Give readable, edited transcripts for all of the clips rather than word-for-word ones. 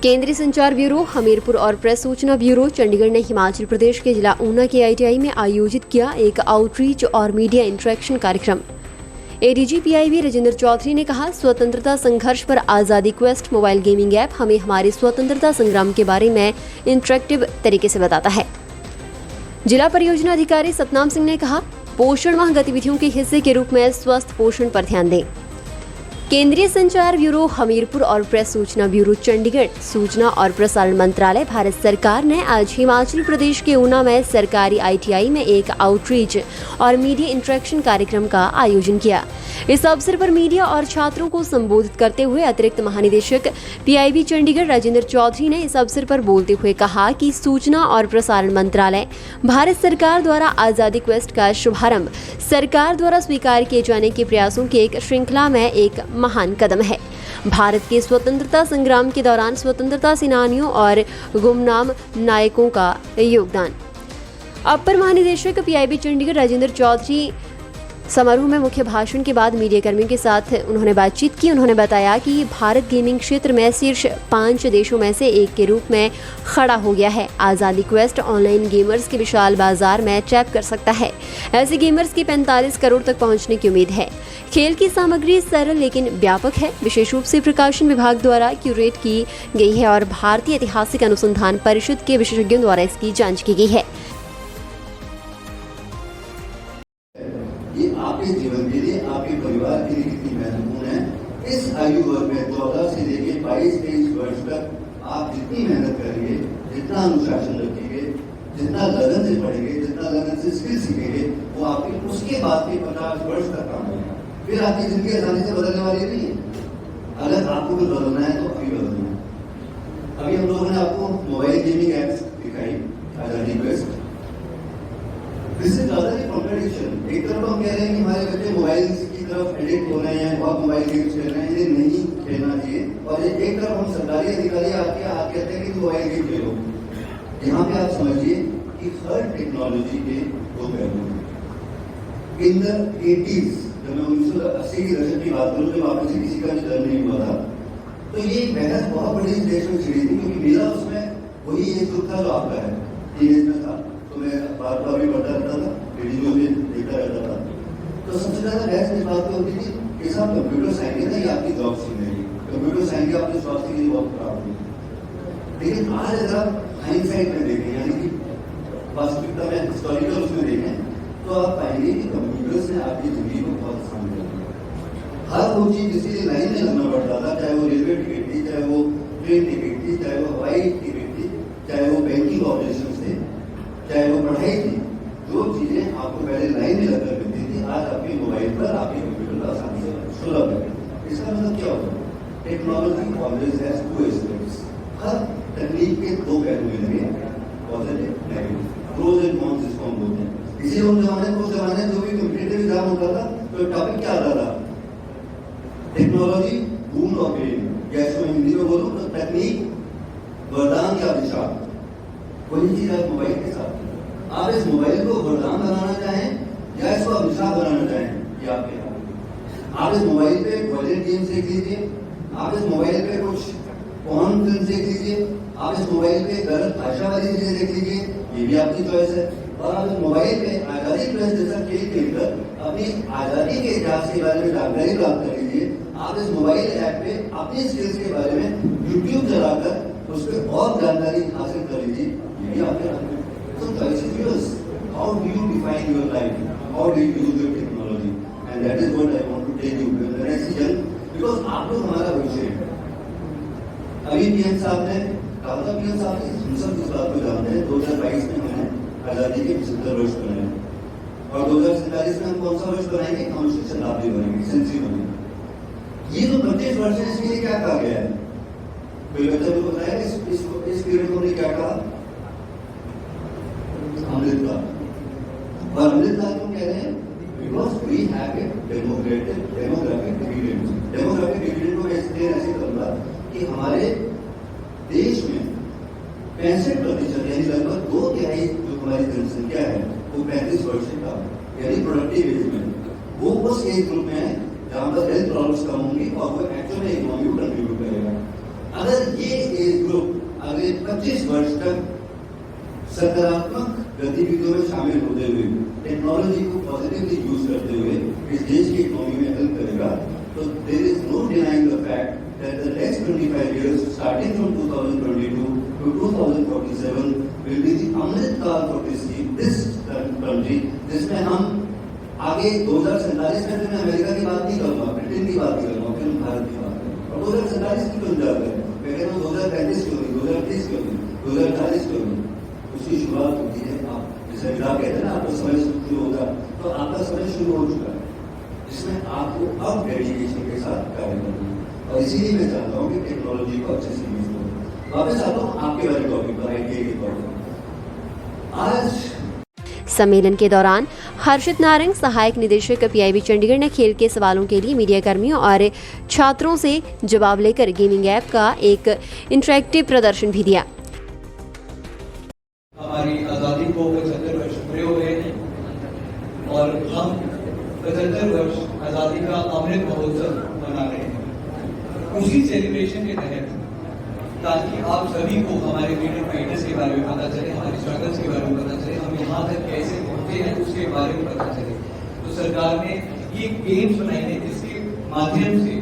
केंद्रीय संचार ब्यूरो हमीरपुर और प्रेस सूचना ब्यूरो चंडीगढ़ ने हिमाचल प्रदेश के जिला ऊना के ITI में आयोजित किया एक आउटरीच और मीडिया इंटरेक्शन कार्यक्रम। ADG PIB राजेंद्र चौधरी ने कहा, स्वतंत्रता संघर्ष पर आज़ादी क्वेस्ट मोबाइल गेमिंग ऐप हमें हमारे स्वतंत्रता संग्राम के बारे में इंटरेक्टिव तरीके से बताता है। जिला परियोजना अधिकारी सतनाम सिंह ने कहा, पोषण माह गतिविधियों के हिस्से के रूप में स्वस्थ पोषण पर ध्यान दें। केंद्रीय संचार ब्यूरो हमीरपुर और प्रेस सूचना ब्यूरो चंडीगढ़, सूचना और प्रसारण मंत्रालय भारत सरकार ने आज हिमाचल प्रदेश के ऊना में सरकारी ITI में एक आउटरीच और मीडिया इंटरेक्शन कार्यक्रम का आयोजन किया। इस अवसर पर मीडिया और छात्रों को संबोधित करते हुए अतिरिक्त महानिदेशक PIB चंडीगढ़ राजेंद्र चौधरी ने इस अवसर पर बोलते हुए कहा कि सूचना और प्रसारण मंत्रालय भारत सरकार द्वारा आज़ादी क्वेस्ट का शुभारंभ सरकार द्वारा स्वीकार किए जाने के प्रयासों की एक श्रृंखला में एक महान कदम है। भारत के स्वतंत्रता संग्राम के दौरान स्वतंत्रता सेनानियों और गुमनाम नायकों का योगदान। अपर महानिदेशक PIB चंडीगढ़ राजेंद्र चौधरी समारोह में मुख्य भाषण के बाद मीडिया कर्मियों के साथ उन्होंने बातचीत की। उन्होंने बताया कि भारत गेमिंग क्षेत्र में शीर्ष 5 देशों में से एक के रूप में खड़ा हो गया है। आज़ादी क्वेस्ट ऑनलाइन गेमर्स के विशाल बाजार में टैप कर सकता है। ऐसे गेमर्स की 45 करोड़ तक पहुंचने की उम्मीद है। खेल की सामग्री सरल लेकिन व्यापक है। विशेष रूप से प्रकाशन विभाग द्वारा क्यूरेट की गई है और भारतीय ऐतिहासिक अनुसंधान परिषद के विशेषज्ञों द्वारा इसकी जाँच की गई है। आपके जीवन के लिए, आपके परिवार के लिए कितनी महत्वपूर्ण है। इस आयु वर्ग में 14 से लेकर 22-23 वर्ष तक आप जितनी मेहनत करेंगे, जितना अनुशासन रखेंगे, जितना लगन से पढ़ेंगे, जितना लगन से स्किल सीखेंगे, वो आपके उसके बाद के 50 वर्ष तक काम होगा। फिर आपकी जिंदगी आसानी से बदलने वाली नहीं है। अगर आपको भी बदलना है तो अभी बदलना है। अभी हम लोगों ने आपको मोबाइल गेमिंग एप्स दिखाई, आज़ादी क्वेस्ट। इससे ज्यादा नहीं कॉन्ट्रडिक्शन। एक तरफ हम कह रहे हैं कि हमारे बच्चे मोबाइल की तरफ एडिक्ट हो रहे हैं, बहुत मोबाइल गेम्स खेल रहे हैं, इन्हें नहीं खेलना चाहिए। और एक तरफ हम सरकारी अधिकारी आके कहते हैं कि मोबाइल गेम खेलो। यहाँ पे आप समझिए कि हर टेक्नोलॉजी के दो पहलू हैं। इन द 80s, जब मैं 1980 के दशक की बात करूँ, जब आप से किसी का भी जन्म नहीं हुआ था, तो ये बहस बहुत बड़ी देश में छिड़ी थी, क्योंकि मेरा उसमें वही एक दुख था जो आपका है, टीनेज में था। तो मैं बार भी पढ़ता रहता था, वीडियो में देखता रहता था। तो सबसे ज्यादा बहस इस बात पे होती थी कि साहब कंप्यूटर साइंस है या आपकी जॉब छीन लेगी, कंप्यूटर साइंस आपकी स्वास्थ्य के लिए बहुत खराब हुई। लेकिन आज अगर आप हाइंडसाइट में देखें, यानी कि वास्तविकता में हिस्टोरिकल उसमें देखें, तो आप पाएंगे कि कंप्यूटर्स ने आपकी जिंदगी को बहुत आसान कर दिया। हर वो चीज जिसके लिए लाइन में लगना पड़ता था, चाहे वो रेलवे टिकट थी, चाहे वो ट्रेन टिकट थी, चाहे वो हवाई टिकट थी, चाहे वो बैंकिंग ऑपरेशन थे, चाहे वो पढ़ाई थी, जो चीजें आपको पहले लाइन में लगकर मिलती थी, आज आपके मोबाइल पर, आपके कंप्यूटर पर आसानी से सुलभ है। इसका मतलब क्या होगा? Technology always has two aspects. हर तकनीक के दो पहलू मिलेंगे, positive, negative, pros and cons जिसको हम बोलते हैं। इसी उस जमाने जो भी कॉम्पिटिटिव एग्जाम होता था, तो टॉपिक क्या आता था? टेक्नोलॉजी बून और पेन, या इसको हिंदी में बोलूं तो तकनीक वरदान या अभिशाप। वही चीज आप मोबाइल के साथ, आप इस मोबाइल को वरदान बनाना चाहें या इसको अभिशाप बनाना चाहें, ये आपके हाथ। आप इस मोबाइल पे वॉयलेंट गेम देख लीजिए, आप इस मोबाइल पे कुछ पॉर्न फिल्म देख लीजिए, आप इस मोबाइल पे गलत भाषा वाली चीजें देख लीजिए, ये भी आपकी चॉइस है। और आप इस मोबाइल पे आजादी क्वेस्ट जैसा खेल खेलकर अपनी आजादी के इतिहास के बारे में जानकारी प्राप्त कर लीजिए। आप इस मोबाइल ऐप पे अपनी स्किल्स के बारे में यूट्यूब चलाकर उस पर और जानकारी हासिल कर लीजिए, ये आपके हाथ में। So choice is yours. How do you define your life? How do you use your technology? And that is what I want to tell you to the next season, because आप लोग हमारा भविष्य है। अभी PM साहब ने कहा था, PM साहब ने हम सब इस बात को जानते हैं, 2022 में हमने आजादी के 75 वर्ष बनाए और 2047 में हम कौन सा वर्ष बनाएंगे? हम शताब्दी बनेंगे, सेंचुरी बनेंगे। ये जो 25 वर्ष है, इसके लिए क्या कहा गया है? कोई बच्चा को बताया इस पीरियड को क्या कहा? अमृतकाल। और अमृतकाल क्यों कह रहे हैं? Because we have a demographic dividend. Demographic dividend को ऐसे करूंगा कि हमारे देश में 65% यानी लगभग 2/3 जो हमारी जनसंख्या है वो 35 वर्ष से कम, यानी प्रोडक्टिव एज में, वो उस एज ग्रुप में है जहां पर हेल्थ प्रॉब्लम्स कम होंगी और वो एक्चुअल में इकोनॉमी को कंट्रीब्यूट करेगा। अगर ये एज ग्रुप अगले 25 वर्ष तक सकारात्मक गतिविधियों में शामिल होते हुए टेक्नोलॉजी को पॉजिटिवली यूज करते हुए इस देश की इकोनॉमी में हेल्प करेगा, तो there is no denying the fact that the next 25 years starting from 2022 to 2047 will be the अमृत काल for this country, जिसमें हम आगे 2047 में मैं अमेरिका की बात नहीं करूंगा, ब्रिटेन की बात नहीं करूंगा, फिर भारत की बात करूंगा। और 2047 की बन जाता है, मैं कहता हूँ 2035 क्यों नहीं, 2030 क्यों नहीं, 2040 क्यों नहीं। उसकी शुरुआत होती है आप जैसे आप कहते हैं ना, आपका समय शुरू होगा, तो आपका समय शुरू हो चुका है, जिसमें आपको अब डेडिकेशन के साथ कार्य करना है। और इसीलिए मैं चाहता हूँ कि टेक्नोलॉजी को अच्छे से यूज करो। वापस आता हूँ आपके वाले टॉपिक पर, आईटीआई के तौर पर। आज सम्मेलन के दौरान हर्षित नारंग, सहायक निदेशक पीआईबी चंडीगढ़, ने खेल के सवालों के लिए मीडिया कर्मियों और छात्रों से जवाब लेकर गेमिंग ऐप का एक इंटरैक्टिव प्रदर्शन भी दिया। हमारी आज़ादी को 75 वर्ष पूरे हो गए हैं और हम 75 वर्ष आज़ादी का अमृत महोत्सव मना रहे हैं। उसी सेलिब्रेशन के तहत, ताकि आप सभी को हमारे फ्रीडम फाइटर्स के बारे में पता चले, हमारे स्ट्रगल्स के बारे में पता चले, हम यहाँ तक कैसे पहुँचे हैं उसके बारे में पता चले, तो सरकार ने ये गेम्स बनाए हैं जिसके माध्यम से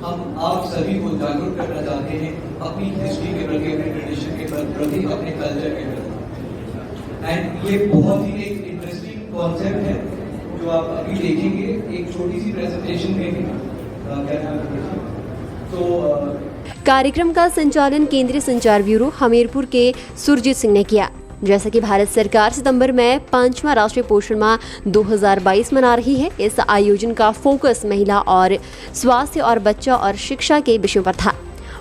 हम आप सभी को जागरूक करना चाहते हैं अपनी हिस्ट्री के प्रति, अपने ट्रेडिशन के प्रति, अपने कल्चर के प्रति। एंड ये बहुत ही एक इंटरेस्टिंग कॉन्सेप्ट है जो आप अभी देखेंगे एक छोटी सी प्रेजेंटेशन में भी। तो कार्यक्रम का संचालन केंद्रीय संचार ब्यूरो हमीरपुर के सुरजीत सिंह ने किया। जैसा कि भारत सरकार सितंबर में 5वां राष्ट्रीय पोषण माह 2022 मना रही है, इस आयोजन का फोकस महिला और स्वास्थ्य और बच्चा और शिक्षा के विषयों पर था।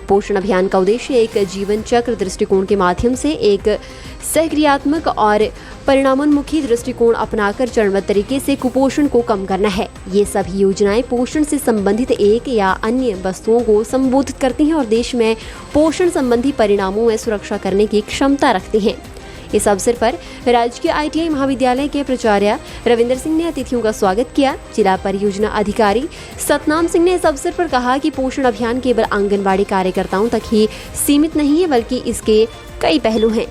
पोषण अभियान का उद्देश्य एक जीवन चक्र दृष्टिकोण के माध्यम से एक सहक्रियात्मक और परिणामोन्मुखी दृष्टिकोण अपनाकर चरणबद्ध तरीके से कुपोषण को कम करना है। ये सभी योजनाएं पोषण से संबंधित एक या अन्य वस्तुओं को संबोधित करती हैं और देश में पोषण संबंधी परिणामों में सुरक्षा करने की क्षमता रखती हैं। इस अवसर पर राजकीय आईटीआई महाविद्यालय के प्राचार्य रविंदर सिंह ने अतिथियों का स्वागत किया। जिला परियोजना अधिकारी सतनाम सिंह ने इस अवसर पर कहा कि पोषण अभियान केवल आंगनबाड़ी कार्यकर्ताओं तक ही सीमित नहीं है, बल्कि इसके कई पहलू हैं।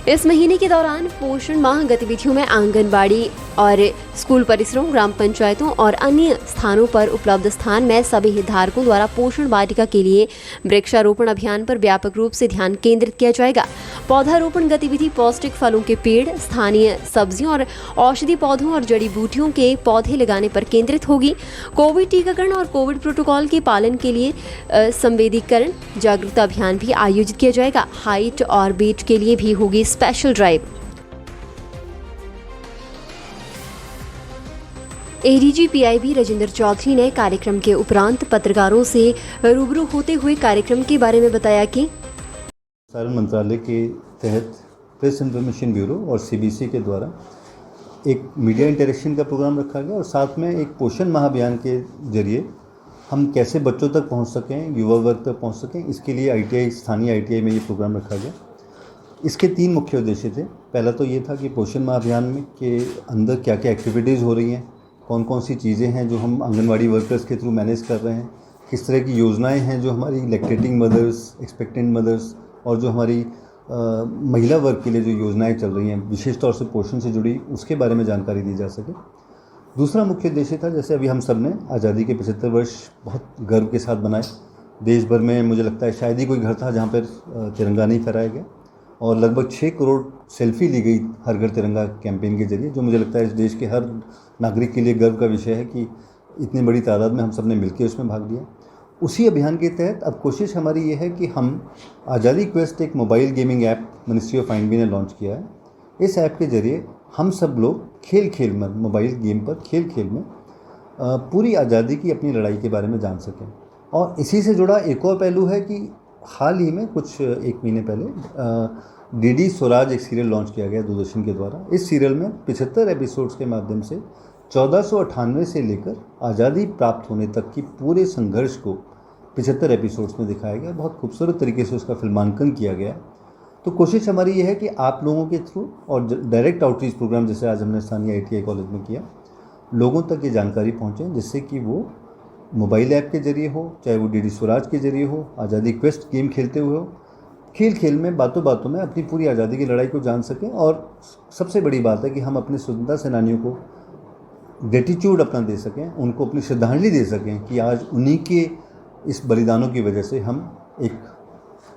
इस महीने के दौरान पोषण माह गतिविधियों में आंगनबाड़ी और स्कूल परिसरों, ग्राम पंचायतों और अन्य स्थानों पर उपलब्ध स्थान में सभी हितधारकों द्वारा पोषण वाटिका के लिए वृक्षारोपण अभियान पर व्यापक रूप से ध्यान केंद्रित किया जाएगा। पौधारोपण गतिविधि पौष्टिक फलों के पेड़, स्थानीय सब्जियों और औषधि पौधों और जड़ी बूटियों के पौधे लगाने पर केंद्रित होगी। कोविड टीकाकरण और कोविड प्रोटोकॉल के पालन के लिए संवेदीकरण जागरूकता अभियान भी आयोजित किया जाएगा। हाइट और वेट के लिए भी होगी special drive. ADG PIB Rajendra Chaudhary ने कार्यक्रम के उपरांत पत्रकारों से रूबरू होते हुए कार्यक्रम के बारे में बताया कि प्रसारण मंत्रालय के तहत प्रेस इन्फॉर्मेशन ब्यूरो और सीबीसी के द्वारा एक मीडिया इंटरेक्शन का प्रोग्राम रखा गया और साथ में एक पोषण माह अभियान के जरिए हम कैसे बच्चों तक पहुंच सकें, युवा वर्ग तक पहुंच सकें, इसके लिए आईटीआई, स्थानीय आईटीआई में ये प्रोग्राम रखा गया। इसके 3 मुख्य उद्देश्य थे। पहला तो ये था कि पोषण माह अभियान में के अंदर क्या क्या एक्टिविटीज़ हो रही हैं, कौन कौन सी चीज़ें हैं जो हम आंगनवाड़ी वर्कर्स के थ्रू मैनेज कर रहे हैं, किस तरह की योजनाएं हैं जो हमारी लैक्टेटिंग मदर्स, एक्सपेक्टेंट मदर्स और जो हमारी महिला वर्ग के लिए जो योजनाएं चल रही हैं विशेष तौर से पोषण से जुड़ी, उसके बारे में जानकारी दी जा सके। दूसरा मुख्य उद्देश्य था, जैसे अभी हम सब ने आज़ादी के 75 वर्ष बहुत गर्व के साथ बनाए। देश भर में मुझे लगता है शायद ही कोई घर था जहाँ पर तिरंगा नहीं फहराया गया और लगभग 6 करोड़ सेल्फी ली गई हर घर तिरंगा कैंपेन के जरिए, जो मुझे लगता है इस देश के हर नागरिक के लिए गर्व का विषय है कि इतनी बड़ी तादाद में हम सब ने मिलकर उसमें भाग लिया। उसी अभियान के तहत अब कोशिश हमारी ये है कि हम आज़ादी क्वेस्ट एक mobile gaming app ministry of I&B ने लॉन्च किया है। इस ऐप के जरिए हम सब लोग खेल में, मोबाइल गेम पर खेल में पूरी आज़ादी की अपनी लड़ाई के बारे में जान सकें। और इसी से जुड़ा एक और पहलू है कि हाल ही में कुछ 1 महीने पहले डीडी स्वराज एक सीरियल लॉन्च किया गया दूरदर्शन के द्वारा। इस सीरियल में 75 एपिसोड्स के माध्यम से 1498 से लेकर आज़ादी प्राप्त होने तक की पूरे संघर्ष को 75 एपिसोड्स में दिखाया गया। बहुत खूबसूरत तरीके से उसका फिल्मांकन किया गया। तो कोशिश हमारी ये है कि आप लोगों के थ्रू और डायरेक्ट आउटरीच प्रोग्राम जैसे आज हमने स्थानीय आईटीआई कॉलेज में किया, लोगों तक ये जानकारी पहुँचे जिससे कि वो मोबाइल ऐप के जरिए हो, चाहे वो डीडी स्वराज के जरिए हो, आज़ादी क्वेस्ट गेम खेलते हुए हो, खेल खेल में बातों बातों में अपनी पूरी आज़ादी की लड़ाई को जान सकें। और सबसे बड़ी बात है कि हम अपने स्वतंत्रता सेनानियों को ग्रेटिट्यूड अपना दे सकें, उनको अपनी श्रद्धांजलि दे सकें कि आज उन्हीं के इस बलिदानों की वजह से हम एक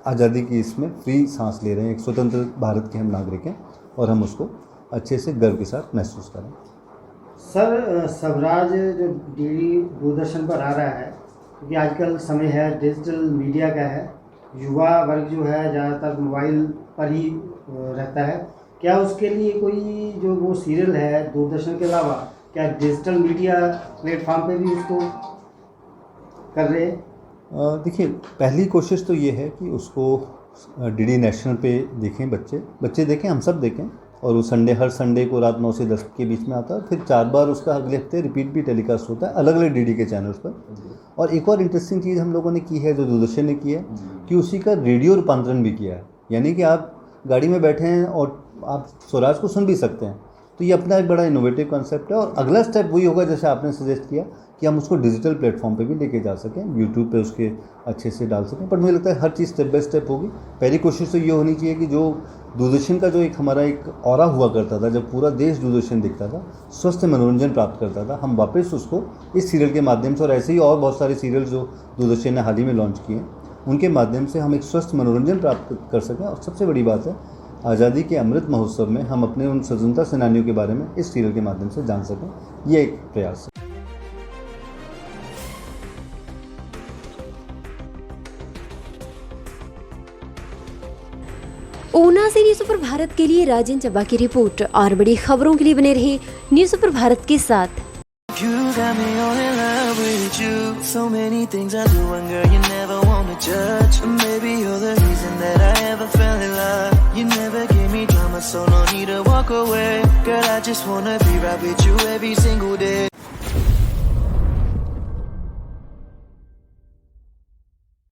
आज़ादी की इसमें फ्री सांस ले रहे हैं, एक स्वतंत्र भारत के हम नागरिक हैं और हम उसको अच्छे से गर्व के साथ महसूस करें। सर, स्वराज जो डीडी दूरदर्शन पर आ रहा है, क्योंकि आजकल समय है डिजिटल मीडिया का है, युवा वर्ग जो है ज़्यादातर मोबाइल पर ही रहता है, क्या उसके लिए कोई जो वो सीरियल है दूरदर्शन के अलावा क्या डिजिटल मीडिया प्लेटफॉर्म पे भी उसको कर रहे हैं? देखिए, पहली कोशिश तो ये है कि उसको डीडी नेशनल पे देखें, बच्चे देखें, हम सब देखें। और वो हर संडे को रात 9 से 10 के बीच में आता है, फिर 4 बार उसका अगले हफ्ते रिपीट भी टेलीकास्ट होता है अलग अलग डीडी के चैनल्स पर। और एक और इंटरेस्टिंग चीज़ हम लोगों ने की है, जो दूरदर्शन ने की है, कि उसी का रेडियो रूपांतरण भी किया है। यानी कि आप गाड़ी में बैठे हैं और आप स्वराज को सुन भी सकते हैं। तो ये अपना एक बड़ा इनोवेटिव कॉन्सेप्ट है। और अगला स्टेप वही होगा जैसे आपने सजेस्ट किया कि हम उसको डिजिटल प्लेटफॉर्म पे भी लेके जा सकें, यूट्यूब पे उसके अच्छे से डाल सकें। पर मुझे लगता है हर चीज़ स्टेप बाय स्टेप होगी। पहली कोशिश तो ये होनी चाहिए कि जो दूरदर्शन का जो एक हमारा एक ऑरा हुआ करता था, जब पूरा देश दूरदर्शन देखता था, स्वस्थ मनोरंजन प्राप्त करता था, हम वापस उसको इस सीरियल के माध्यम से, और ऐसे ही और बहुत सारे सीरियल जो दूरदर्शन ने हाल ही में लॉन्च किए हैं, उनके माध्यम से हम एक स्वस्थ मनोरंजन प्राप्त कर सकें। और सबसे बड़ी बात है, आज़ादी के अमृत महोत्सव में हम अपने उन स्वतंत्रता सेनानियों के बारे में इस सीरियल के माध्यम से जान सकें। ये एक प्रयास है। ऊना से न्यूज़ सुपर भारत के लिए राजन चब्बा की रिपोर्ट। और बड़ी खबरों के लिए बने रहे न्यूज़ सुपर भारत के साथ। You got me all in love with you. So many things I do, and girl, you never wanna judge. Maybe you're the reason that I ever fell in love. You never gave me drama, so no need to walk away. Girl, I just wanna be right with you every single day.